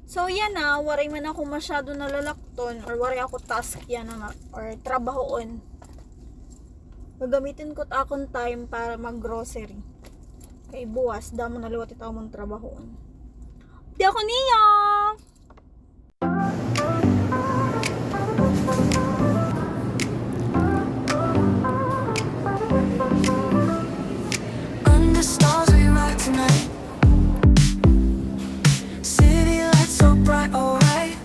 So yan na, waray man ako masyado nalalakton or waray ako task yan na or trabahoon. Gagamitin ko akong time para mag-grocery. Kay buwas, damo na liwat itaw mong trabahoon. Di ako niya! Under stars we ride tonight. City lights so bright, alright.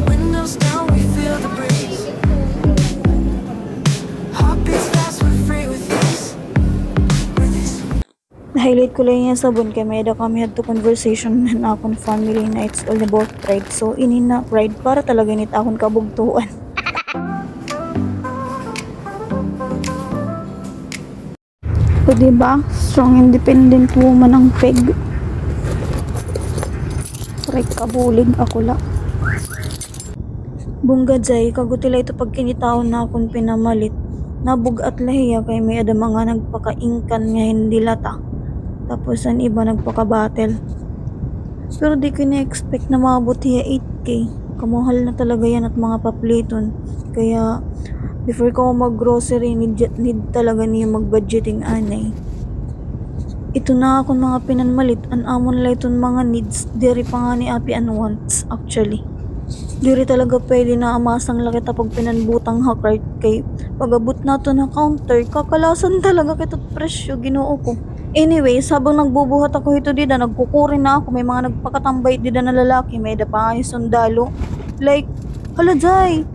Windows down, we feel the breeze. Heartbeats fast, we're free with this. Na-highlight ko lang yung sabon kay may da kami had to conversation na akong family na it's all about pride. So inin na pride para talaga nit akong kabugtuan. So diba, strong independent woman ang peg. Right kabulig ako la. Bunggadzay, kagutila ito pag kinitaon na akong pinamalit. Nabugat lahiya kay may ada mga nagpakaingkan nga hindi lata. Tapos ang iba nagpaka-battle. Pero di ko na-expect na maabot hiya 8K. Kamahal na talaga yan at mga papliton. Kaya before ko mag-grocery, need talaga niya mag-budgeting anay. Ito na akong mga pinanmalit. An amon lang itong mga needs. Diri pa nga ni Api and wants actually. Diri talaga pwede na amasang laki tapag pinanbutang hakart kay pagabot na to na counter. Kakalasan talaga kitut presyo ginoo ko. Anyway, habang nagbubuhat ako ito dida, nagkukurin na ako. May mga nagpakatambay dida na lalaki. May da pa nga yung sundalo. Like, hala jay,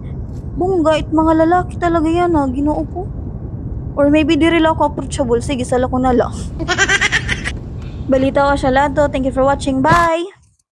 bungga it mga lalaki talaga yan ha, ginoo ko. Or maybe di rin ako approachable. Sige, sala ko na lang. Balita ko siya lato. Thank you for watching. Bye!